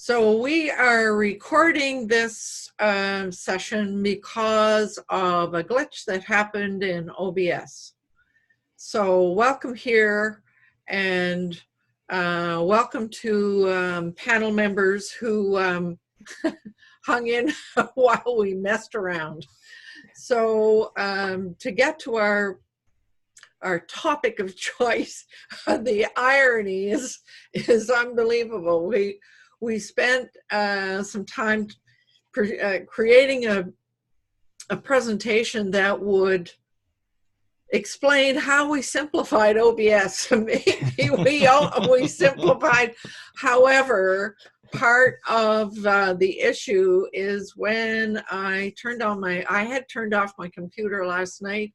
So we are recording this session because of a glitch that happened in OBS. So welcome here, and welcome to panel members who hung in while we messed around. So to get to our topic of choice, the irony is unbelievable. We spent some time creating a presentation that would explain how we simplified OBS. Maybe we simplified. However, part of the issue is when I had turned off my computer last night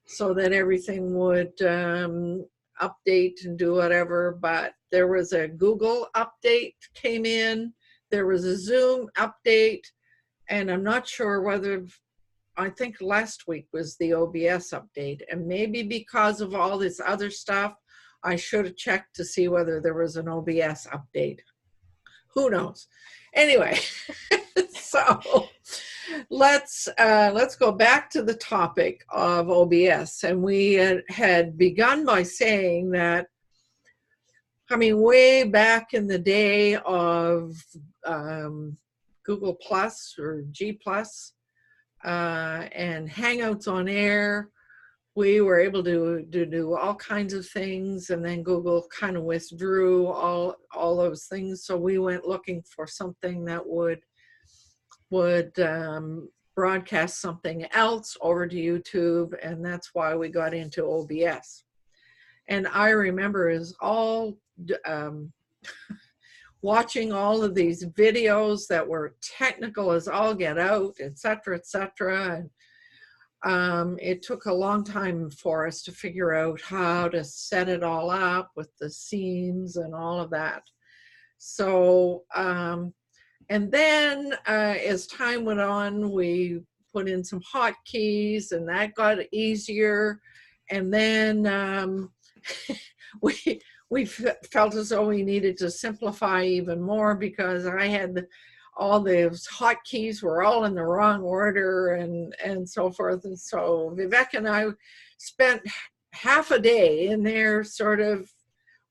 so that everything would update and do whatever, but there was a Google update came in, there was a Zoom update, and I'm not sure whether, I think last week was the OBS update, and maybe because of all this other stuff, I should have checked to see whether there was an OBS update. Who knows? Anyway, so let's go back to the topic of OBS. And we had begun by saying that, I mean, way back in the day of Google Plus or G Plus and Hangouts on Air, we were able to do all kinds of things, and then Google kind of withdrew all those things. So we went looking for something that would broadcast something else over to YouTube, and that's why we got into OBS. And I remember is all watching all of these videos that were technical as all get out, etc., etc. And it took a long time for us to figure out how to set it all up with the scenes and all of that. So, and then as time went on, we put in some hotkeys, and that got easier. And then we felt as though we needed to simplify even more, because I had all those hotkeys were all in the wrong order and so forth. And so Vivek and I spent half a day in there sort of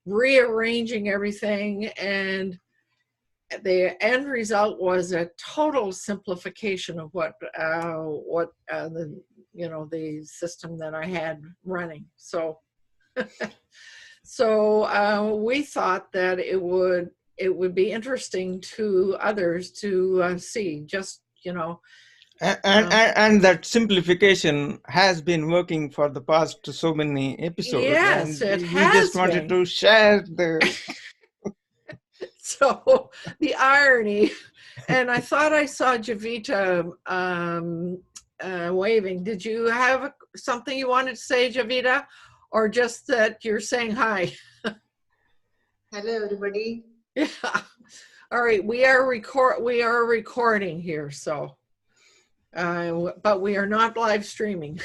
rearranging everything, and the end result was a total simplification of what the system that I had running. So so we thought that it would be interesting to others to see, just, you know. And that simplification has been working for the past so many episodes. Yes, and it we has just wanted to share the... So the irony, and I thought I saw Javita waving. Did you have something you wanted to say, Javita, or just that you're saying hi? Hello, everybody. Yeah. All right, we are recording here, so but we are not live streaming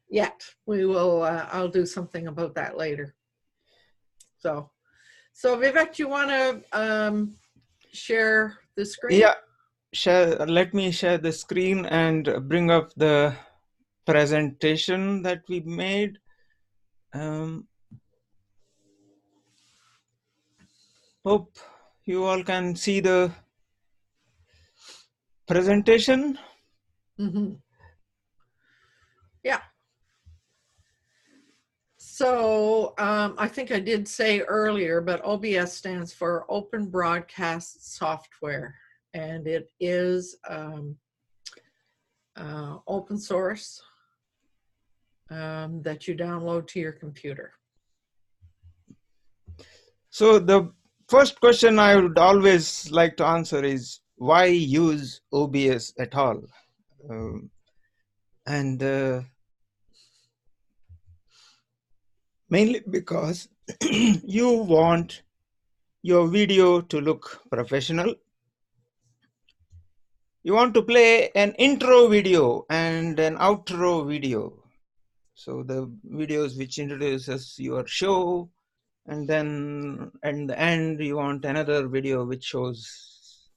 yet. We will. I'll do something about that later. So Vivek, do you want to share the screen? Yeah, let me share the screen and bring up the presentation that we made. Hope you all can see the presentation. Mm-hmm. Yeah. So I think I did say earlier, but OBS stands for Open Broadcast Software, and it is open source that you download to your computer. So the first question I would always like to answer is, why use OBS at all? Mainly because you want your video to look professional. You want to play an intro video and an outro video. So the videos which introduces your show, And then at the end, you want another video which shows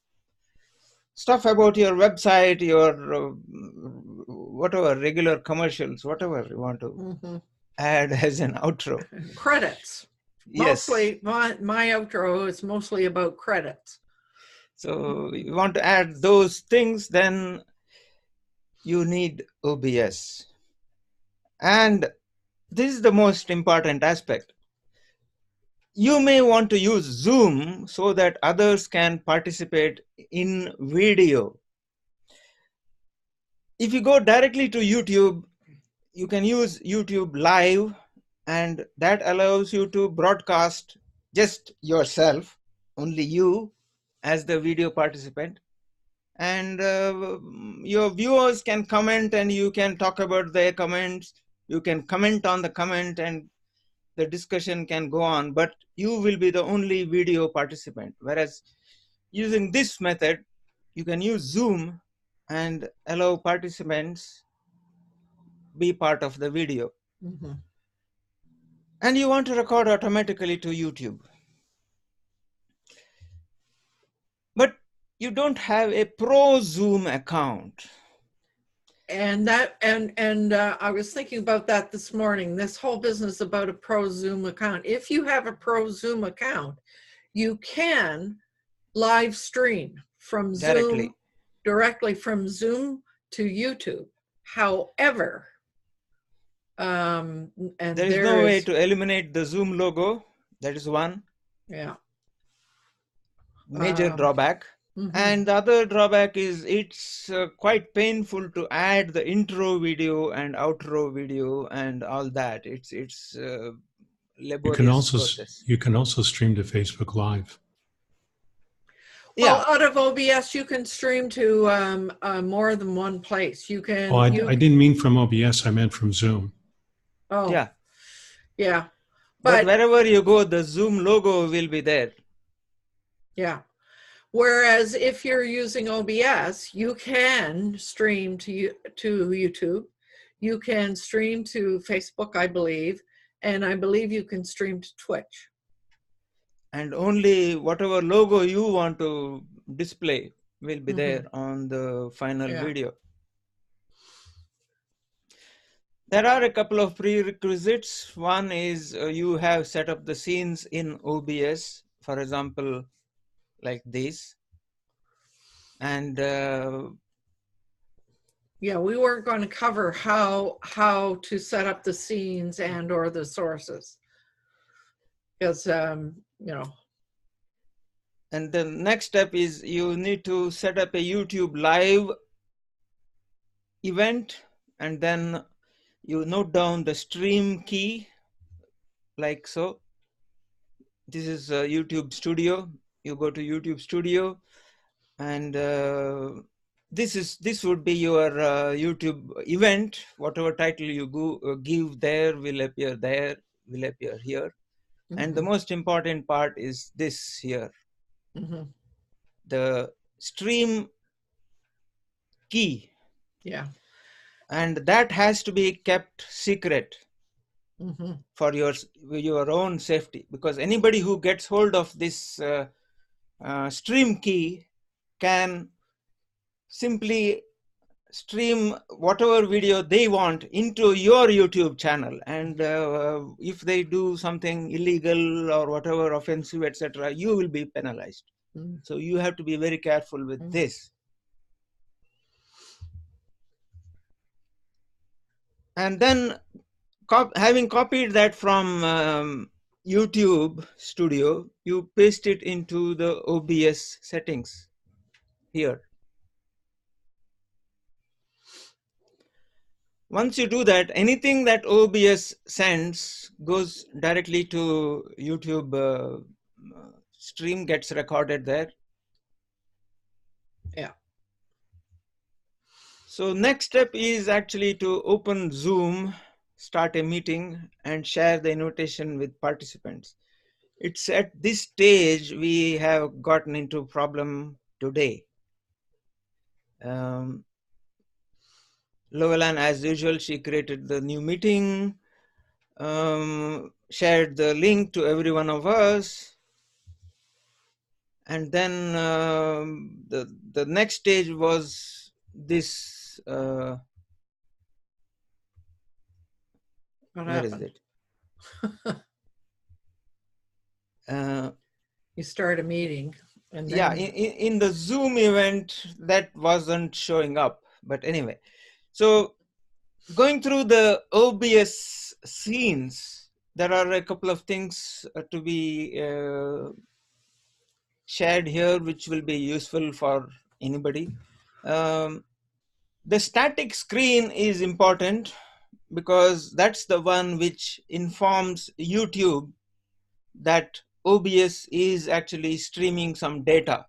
stuff about your website, your whatever, regular commercials, whatever you want to add as an outro. Credits. Yes. Mostly, my outro is mostly about credits. So you want to add those things, then you need OBS. And this is the most important aspect. You may want to use Zoom so that others can participate in video. If you go directly to YouTube, you can use YouTube Live, and that allows you to broadcast just yourself, only you as the video participant. And your viewers can comment and you can talk about their comments. You can comment on the comment and the discussion can go on, but you will be the only video participant. Whereas using this method, you can use Zoom and allow participants be part of the video. And you want to record automatically to YouTube. But you don't have a pro Zoom account. And that, and I was thinking about that this morning, this whole business about a pro Zoom account. If you have a pro Zoom account, you can live stream from Zoom, directly from Zoom to YouTube. However, and there is no way to eliminate the Zoom logo. That is one major drawback. And the other drawback is it's quite painful to add the intro video and outro video and all that. It's laborious process. You can also stream to Facebook Live. Well, out of OBS, you can stream to more than one place. You can. Oh, I didn't mean from OBS. I meant from Zoom. Oh, yeah. But wherever you go, the Zoom logo will be there. Yeah. Whereas if you're using OBS, you can stream to YouTube. You can stream to Facebook, I believe. And I believe you can stream to Twitch. And only whatever logo you want to display will be there on the final video. There are a couple of prerequisites. One is you have set up the scenes in OBS, for example, like this. And yeah, we weren't going to cover how to set up the scenes and or the sources, because you know. And the next step is you need to set up a YouTube live event, and then you note down the stream key like so. This is YouTube Studio. You go to YouTube Studio, and this would be your YouTube event. Whatever title you give there will appear there, will appear here. And the most important part is this here. The stream key. Yeah. And that has to be kept secret for your own safety, because anybody who gets hold of this stream key can simply stream whatever video they want into your YouTube channel. And if they do something illegal or whatever, offensive, etc., you will be penalized. So you have to be very careful with this. And then having copied that from YouTube Studio, you paste it into the OBS settings here. Once you do that, anything that OBS sends goes directly to YouTube stream, gets recorded there. Yeah. So next step is actually to open Zoom, start a meeting, and share the invitation with participants. It's at this stage we have gotten into a problem today. Lovelan, as usual, she created the new meeting. shared the link to every one of us. And then the next stage was this, What where is happened? it? You start a meeting and then... Yeah, in the Zoom event, that wasn't showing up. But anyway, so going through the OBS scenes, there are a couple of things to be shared here, which will be useful for anybody. The static screen is important because that's the one which informs YouTube that OBS is actually streaming some data.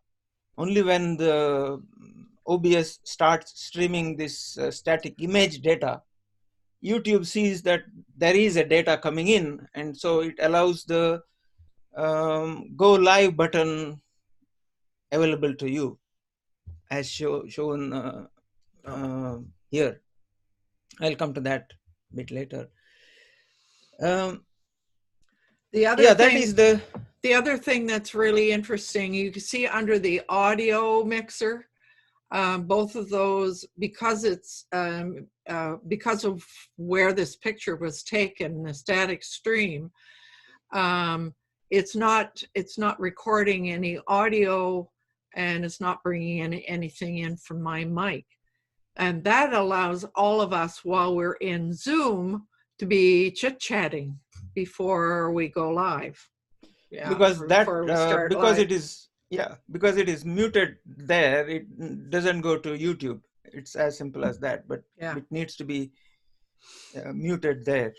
Only when the OBS starts streaming this static image data, YouTube sees that there is a data coming in, and so it allows the go live button available to you, as shown here. I'll come to that a bit later. The other Yeah, thing, that is the... The other thing that's really interesting, you can see under the audio mixer, both of those, because it's because of where this picture was taken, the static stream, it's not recording any audio, and it's not bringing anything in from my mic, and that allows all of us, while we're in Zoom, to be chit-chatting before we go live. Yeah, because live. it is, yeah, because it is muted there, it doesn't go to YouTube. It's as simple as that, but yeah, it needs to be muted there.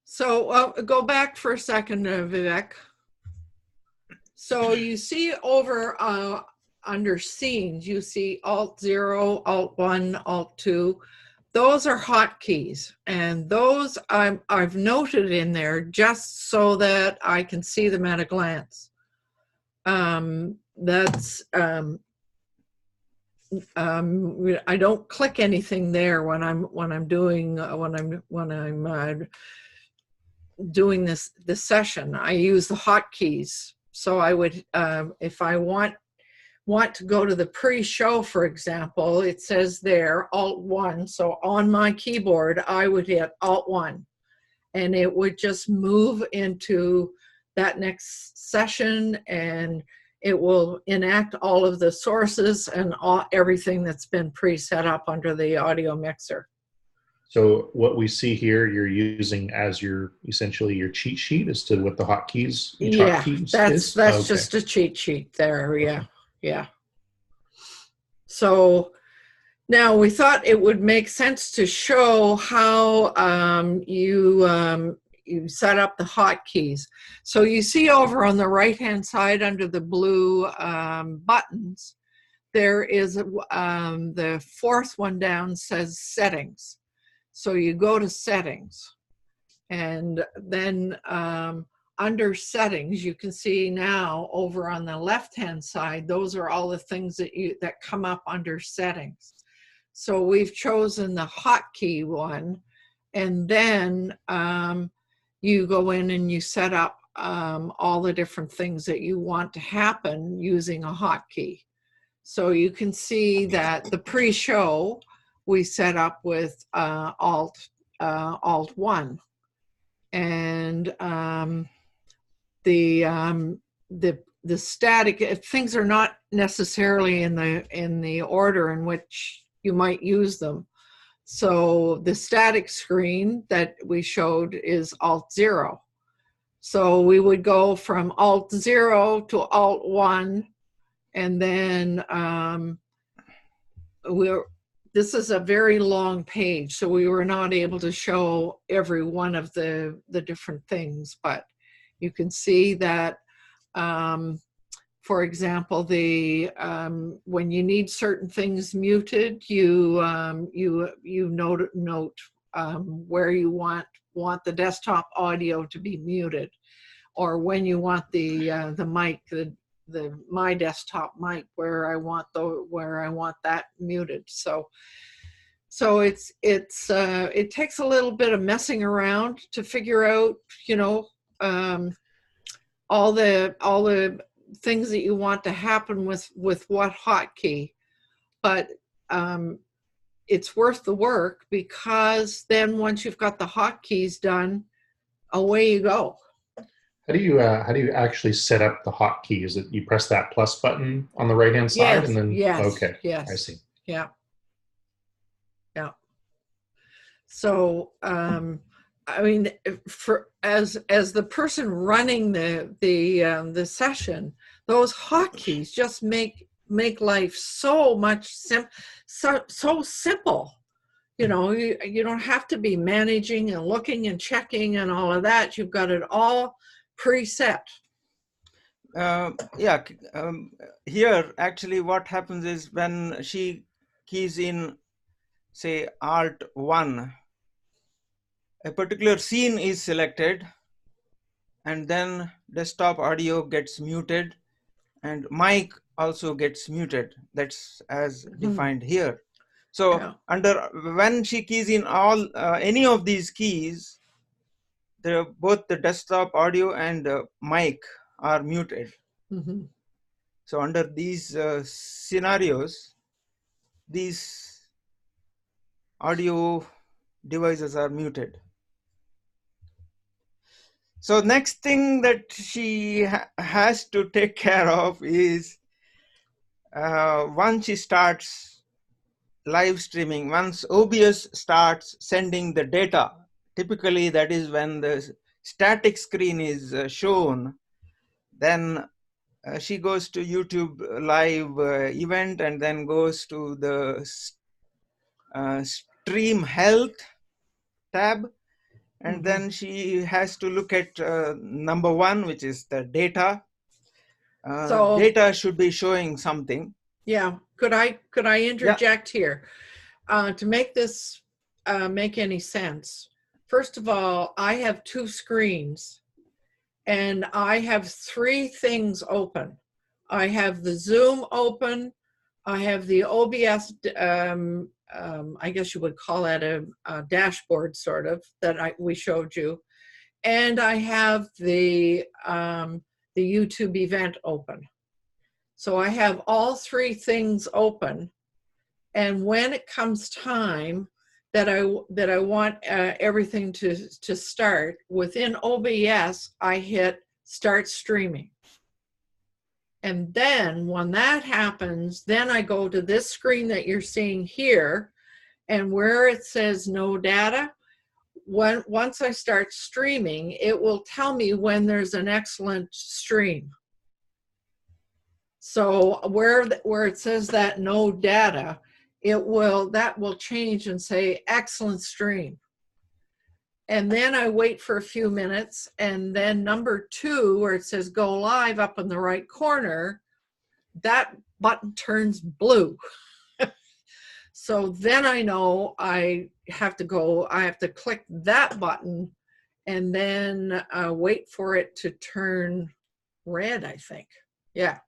So go back for a second, Vivek. So you see over under scenes, you see Alt 0, Alt 1, Alt 2. Those are hotkeys, and those I've noted in there just so that I can see them at a glance. That's I don't click anything there when I'm doing doing this session. I use the hotkeys. So I would, if I want to go to the pre-show, for example, it says there Alt 1. So on my keyboard, I would hit Alt 1, and it would just move into that next session, and it will enact all of the sources and everything that's been pre-set up under the audio mixer. So what we see here, you're using as your essentially your cheat sheet as to what the hotkeys, each hotkey is? That's okay. just a cheat sheet there. Yeah, okay. Yeah. So now we thought it would make sense to show how you set up the hotkeys. So you see over on the right-hand side under the blue buttons, there is the fourth one down says Settings. So you go to Settings, and then under Settings, you can see now over on the left-hand side, those are all the things that come up under Settings. So we've chosen the hotkey one, and then you go in and you set up all the different things that you want to happen using a hotkey. So you can see that the pre-show we set up with Alt 1, and the static things are not necessarily in the order in which you might use them. So the static screen that we showed is Alt 0. So we would go from Alt 0 to Alt 1, and then this is a very long page, so we were not able to show every one of the different things, but you can see that, for example, when you need certain things muted, you note where you want the desktop audio to be muted, or when you want the mic, my desktop mic, where I want that muted. So So it takes a little bit of messing around to figure out, you know, all the things that you want to happen with what hotkey, but it's worth the work, because then once you've got the hotkeys done, away you go. How do you actually set up the hotkey? Is it you press that plus button on the right hand side Yes, and then yes, okay, yes. I see. Yeah. Yeah. So I mean, for as the person running the session, those hotkeys just make life so much so simple. You know, you don't have to be managing and looking and checking and all of that. You've got it all preset. Yeah, here actually what happens is when she keys in, say, Alt 1, a particular scene is selected, and then desktop audio gets muted and mic also gets muted. That's as defined here. So Yeah. when she keys in all any of these keys, both the desktop audio and mic are muted. Mm-hmm. So under these scenarios, these audio devices are muted. So next thing that she has to take care of is once she starts live streaming, once OBS starts sending the data, typically that is when the static screen is shown, then she goes to YouTube live event and then goes to the stream health tab, and then she has to look at number one, which is the data. So data should be showing something. Yeah, could I interject here to make this make any sense? First of all, I have two screens and I have three things open. I have the Zoom open, I have the OBS, I guess you would call that a dashboard sort of, that we showed you, and I have the YouTube event open. So I have all three things open, and when it comes time that I want everything to start within OBS, I hit start streaming. And then when that happens, then I go to this screen that you're seeing here, and where it says no data, once I start streaming, it will tell me when there's an excellent stream. So where it says that no data, that will change and say excellent stream. And then I wait for a few minutes, and then number 2, where it says go live up in the right corner, that button turns blue. So then I know I have to click that button and then wait for it to turn red, I think. Yeah.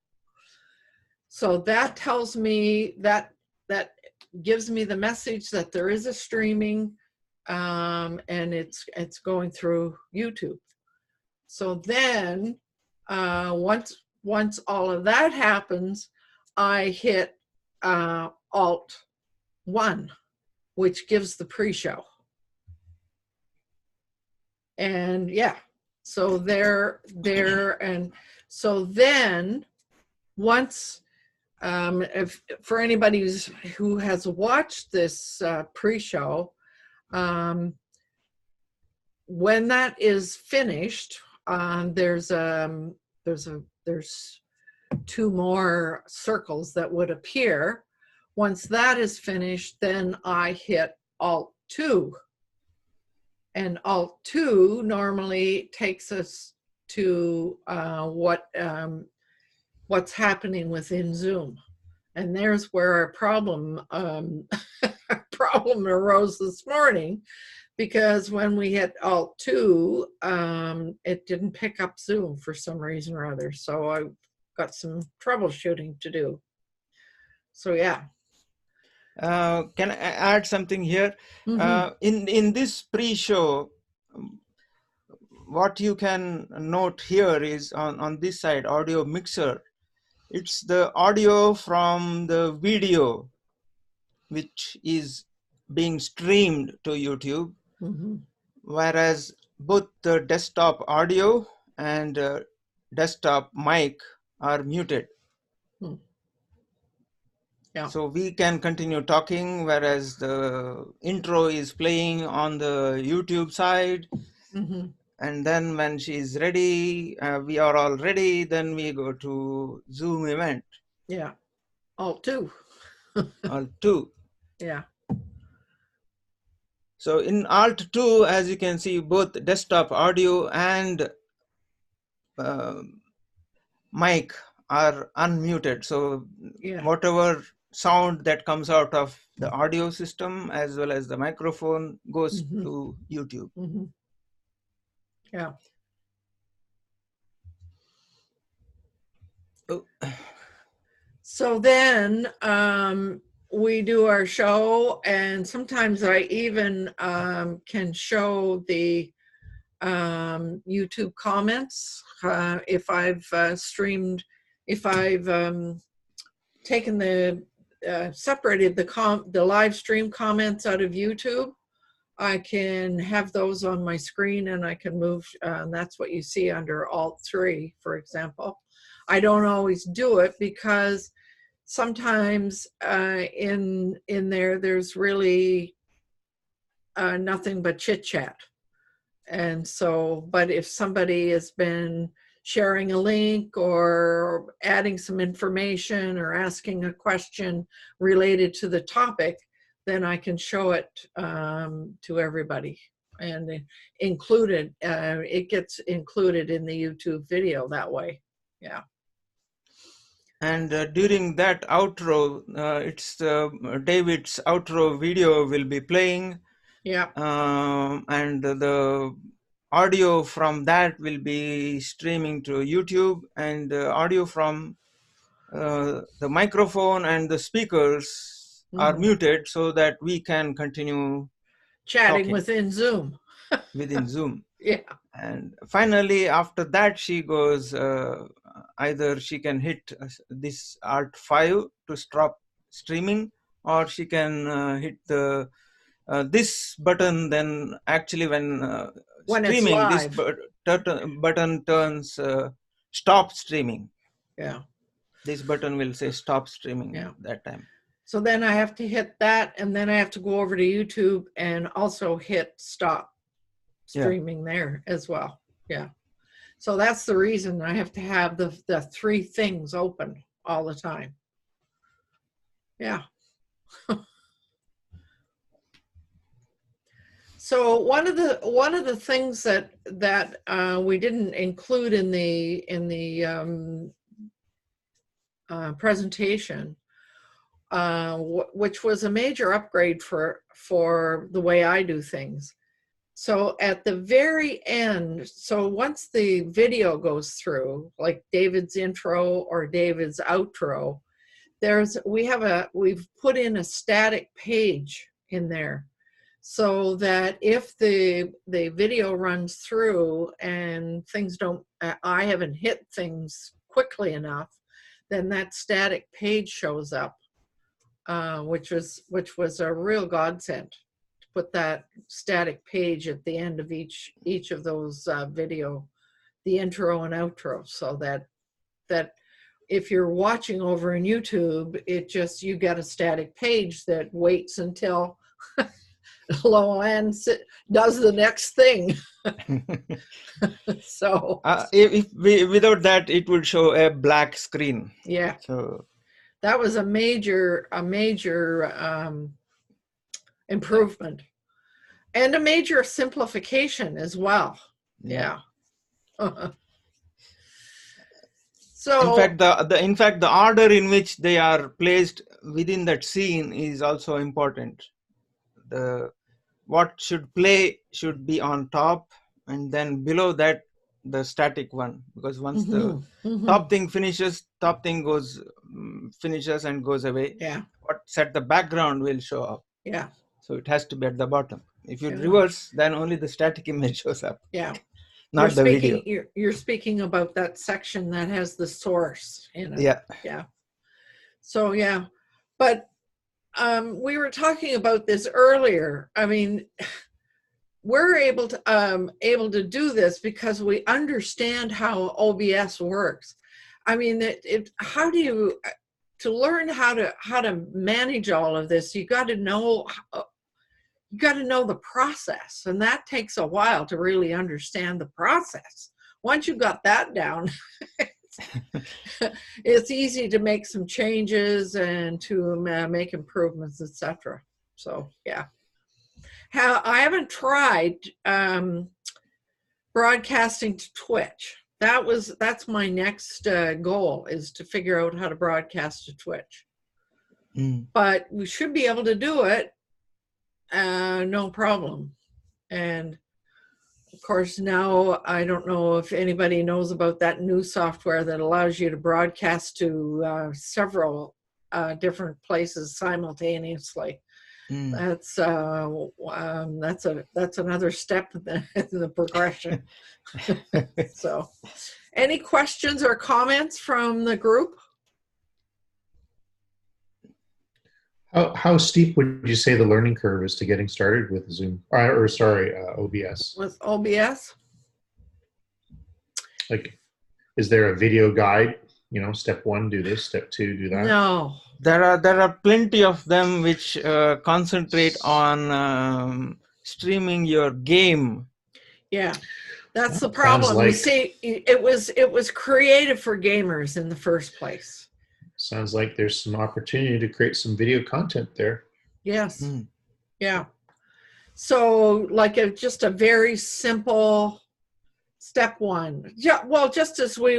So that tells me that gives me the message that there is a streaming, and it's going through YouTube. So then once all of that happens, I hit Alt 1, which gives the pre-show. And yeah, so there, and so then once, if for anybody who has watched this pre-show, when that is finished, there's 2 more circles that would appear. Once that is finished, then I hit Alt 2. And Alt 2 normally takes us to what's happening within Zoom. And there's where our problem arose this morning, because when we hit Alt 2, it didn't pick up Zoom for some reason or other. So I got some troubleshooting to do. So yeah. Can I add something here? In this pre-show, what you can note here is on this side, audio mixer. It's the audio from the video which is being streamed to YouTube, whereas both the desktop audio and desktop mic are muted. Yeah. So we can continue talking, whereas the intro is playing on the YouTube side. And then when she's ready, we are all ready, then we go to Zoom event. Yeah. Alt 2. Alt 2. Yeah. So in Alt 2, as you can see, both desktop audio and mic are unmuted. So whatever sound that comes out of the audio system as well as the microphone goes to YouTube. Yeah. Oh. So then we do our show, and sometimes I even can show the YouTube comments if I've streamed, if I've taken the separated the live stream comments out of YouTube. I can have those on my screen, and I can move. That's what you see under Alt 3, for example. I don't always do it because sometimes in there there's really nothing but chit chat. And so, but if somebody has been sharing a link or adding some information or asking a question related to the topic, then I can show it to everybody and included. It gets included in the YouTube video that way. Yeah. And during that outro, it's David's outro video will be playing. Yeah. And the audio from that will be streaming to YouTube, and audio from the microphone and the speakers are muted so that we can continue chatting within Zoom. Within Zoom. Yeah. And finally, after that, she goes, either she can hit this Alt 5 to stop streaming, or she can hit the this button. Then actually when streaming, this button turns stop streaming. Yeah. This button will say stop streaming that time. So then I have to hit that, and then I have to go over to YouTube and also hit stop streaming there as well. Yeah. So that's the reason I have to have the three things open all the time. Yeah. So one of the things that we didn't include in the presentation, which was a major upgrade for the way I do things. So at the very end, so once the video goes through, like David's intro or David's outro, we've put in a static page in there, so that if the video runs through and things don't, I haven't hit things quickly enough, then that static page shows up, which was a real godsend. Put that static page at the end of each of those video, the intro and outro, so that if you're watching over in YouTube, you get a static page that waits until Loan does the next thing. So without that, it would show a black screen. Yeah. So that was a major improvement, and a major simplification as well. Yeah. So in fact the order in which they are placed within that scene is also important. What should play should be on top, and then below that the static one, because once the Mhm. top thing finishes, top thing goes finishes and goes away. Yeah, What's at the background will show up. yeah, So it has to be at the bottom. If you Yeah. reverse, then only the static image shows up, yeah. not the video. You're speaking about that section that has the source in it. Yeah. Yeah. So yeah, but we were talking about this earlier. I mean, we're able to do this because we understand how OBS works. I mean, how do you to learn how to manage all of this? You got to know the process, and that takes a while to really understand the process. Once you've got that down, it's easy to make some changes and to make improvements, etc. So yeah. I haven't tried broadcasting to Twitch. That's my next goal, is to figure out how to broadcast to Twitch. But we should be able to do it, no problem. And of course, now I don't know if anybody knows about that new software that allows you to broadcast to several different places simultaneously. That's another step in the progression. So, any questions or comments from the group? How steep would you say the learning curve is to getting started with Zoom, or sorry, OBS? With OBS? Like, is there a video guide? You know, step 1, do this. Step 2, do that. No. There are plenty of them which concentrate on streaming your game. Yeah, that's the Sounds problem. You like- see, it was created for gamers in the first place. Sounds like there's some opportunity to create some video content there. Yes. Yeah. So like just a very simple step 1. Yeah, well, just as we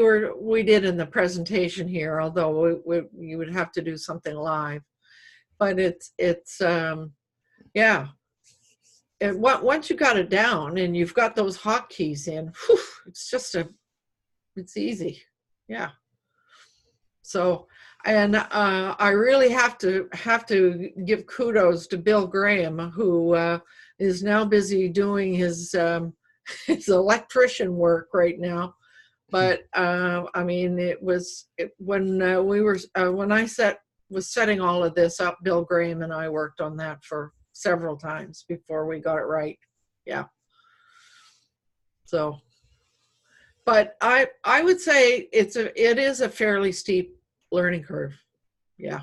did in the presentation here, although you would have to do something live. But it's yeah. Once you got it down and you've got those hotkeys in, whew, it's easy. Yeah. So, and I really have to give kudos to Bill Graham, who is now busy doing his electrician work right now. But I mean, when I was setting all of this up, Bill Graham and I worked on that for several times before we got it right. Yeah. So, but I would say it is a fairly steep learning curve. Yeah.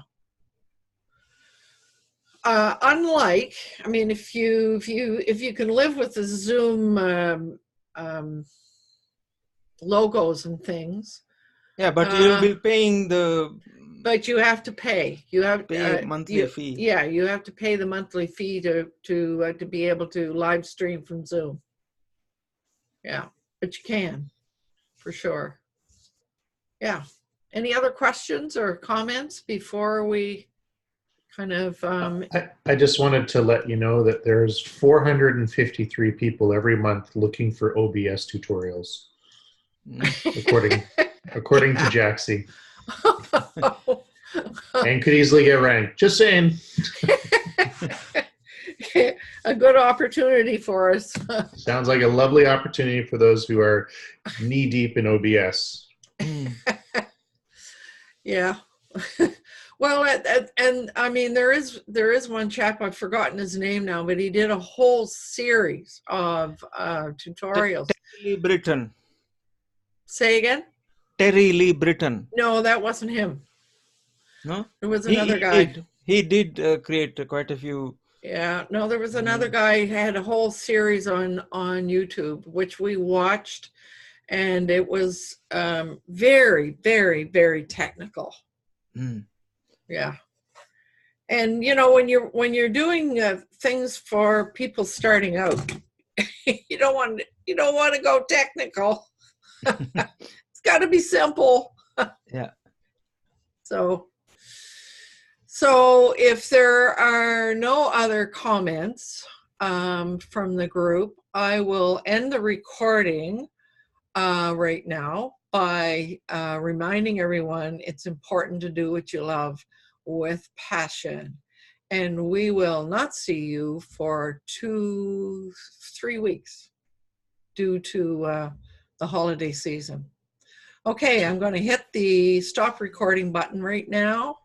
Unlike, I mean, if you can live with the Zoom logos and things. Yeah, but you'll be paying But you have to pay. You have to pay a monthly fee. Yeah, you have to pay the monthly fee to be able to live stream from Zoom. Yeah, but you can, for sure. Yeah. Any other questions or comments before we kind of? I just wanted to let you know that there's 453 people every month looking for OBS tutorials, according to Jaxie. And could easily get ranked. Just saying. A good opportunity for us. Sounds like a lovely opportunity for those who are knee deep in OBS. Yeah. Well, and I mean, there is one chap, I've forgotten his name now, but he did a whole series of tutorials. Terry Lee Britton. Say again? Terry Lee Britton. No, that wasn't him. No? There was another guy. He did create quite a few. Yeah, no, there was another guy who had a whole series on YouTube, which we watched, and it was very, very, very technical. Yeah. And you know, when you're doing things for people starting out, you don't want to go technical. It's got to be simple. Yeah. So if there are no other comments from the group, I will end the recording. right now by reminding everyone it's important to do what you love with passion. And we will not see you for 2-3 weeks due to the holiday season. Okay, I'm going to hit the stop recording button right now.